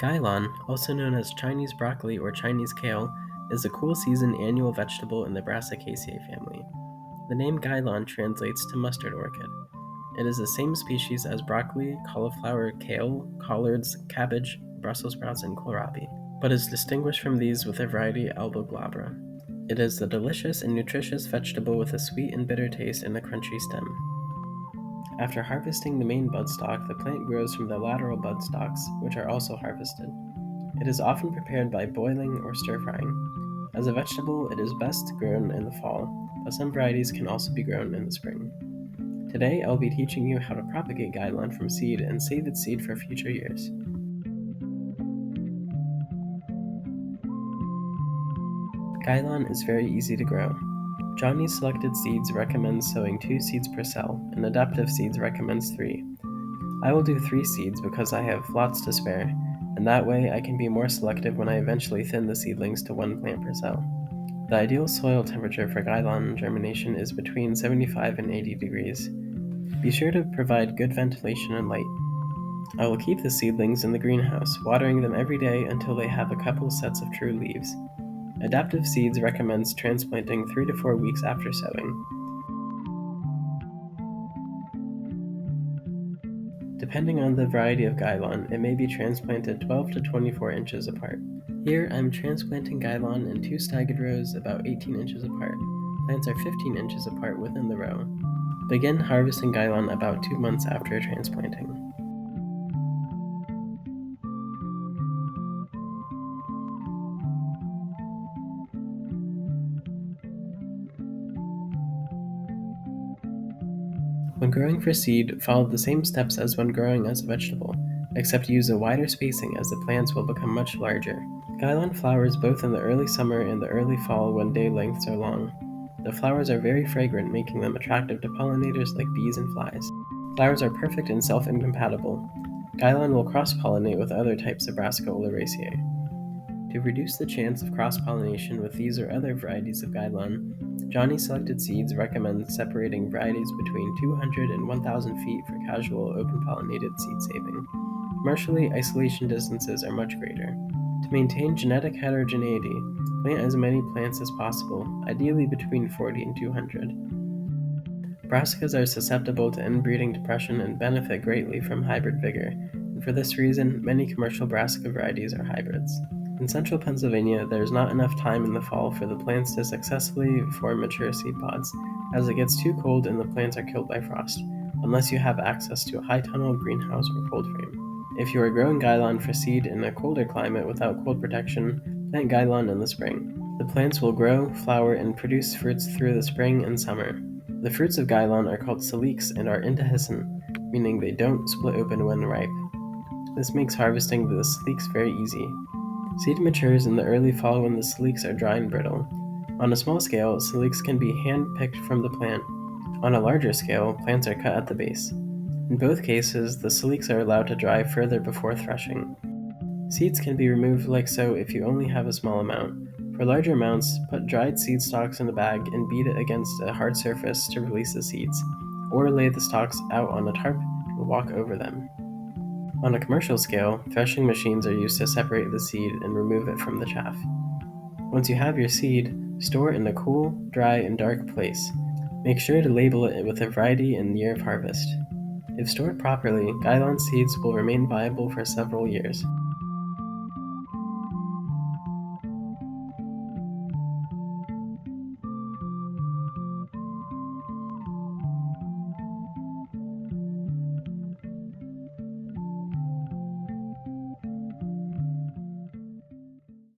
Gai Lan, also known as Chinese broccoli or Chinese kale, is a cool season annual vegetable in the brassicaceae family. The name Gai Lan translates to mustard orchid. It is the same species as broccoli, cauliflower, kale, collards, cabbage, Brussels sprouts, and kohlrabi, but is distinguished from these with a variety alba glabra. It is a delicious and nutritious vegetable with a sweet and bitter taste and a crunchy stem. After harvesting the main budstalk, the plant grows from the lateral budstalks, which are also harvested. It is often prepared by boiling or stir-frying. As a vegetable, it is best grown in the fall, but some varieties can also be grown in the spring. Today, I'll be teaching you how to propagate Gai Lan from seed and save its seed for future years. Gai Lan is very easy to grow. Johnny's Selected Seeds recommends sowing 2 seeds per cell, and Adaptive Seeds recommends 3. I will do 3 seeds because I have lots to spare, and that way I can be more selective when I eventually thin the seedlings to 1 plant per cell. The ideal soil temperature for Gai Lan germination is between 75 and 80 degrees. Be sure to provide good ventilation and light. I will keep the seedlings in the greenhouse, watering them every day until they have a couple sets of true leaves. Adaptive Seeds recommends transplanting 3 to 4 weeks after sowing. Depending on the variety of Gai Lan, it may be transplanted 12 to 24 inches apart. Here I'm transplanting Gai Lan in 2 staggered rows about 18 inches apart. Plants are 15 inches apart within the row. Begin harvesting Gai Lan about 2 months after transplanting. When growing for seed, follow the same steps as when growing as a vegetable, except use a wider spacing as the plants will become much larger. Gai Lan flowers both in the early summer and the early fall when day lengths are long. The flowers are very fragrant, making them attractive to pollinators like bees and flies. Flowers are perfect and self-incompatible. Gai Lan will cross-pollinate with other types of brassica oleracea. To reduce the chance of cross-pollination with these or other varieties of Gai Lan, Johnny's Selected Seeds recommends separating varieties between 200 and 1,000 feet for casual open-pollinated seed saving. Commercially, isolation distances are much greater. To maintain genetic heterogeneity, plant as many plants as possible, ideally between 40 and 200. Brassicas are susceptible to inbreeding depression and benefit greatly from hybrid vigor, and for this reason, many commercial brassica varieties are hybrids. In central Pennsylvania, there is not enough time in the fall for the plants to successfully form mature seed pods, as it gets too cold and the plants are killed by frost, unless you have access to a high tunnel, greenhouse, or cold frame. If you are growing Gai Lan for seed in a colder climate without cold protection, plant Gai Lan in the spring. The plants will grow, flower, and produce fruits through the spring and summer. The fruits of Gai Lan are called siliques and are indehiscent, meaning they don't split open when ripe. This makes harvesting the siliques very easy. Seed matures in the early fall when the siliques are dry and brittle. On a small scale, siliques can be hand-picked from the plant. On a larger scale, plants are cut at the base. In both cases, the siliques are allowed to dry further before threshing. Seeds can be removed like so if you only have a small amount. For larger amounts, put dried seed stalks in a bag and beat it against a hard surface to release the seeds, or lay the stalks out on a tarp and walk over them. On a commercial scale, threshing machines are used to separate the seed and remove it from the chaff. Once you have your seed, store it in a cool, dry, and dark place. Make sure to label it with a variety and year of harvest. If stored properly, Gai Lan seeds will remain viable for several years.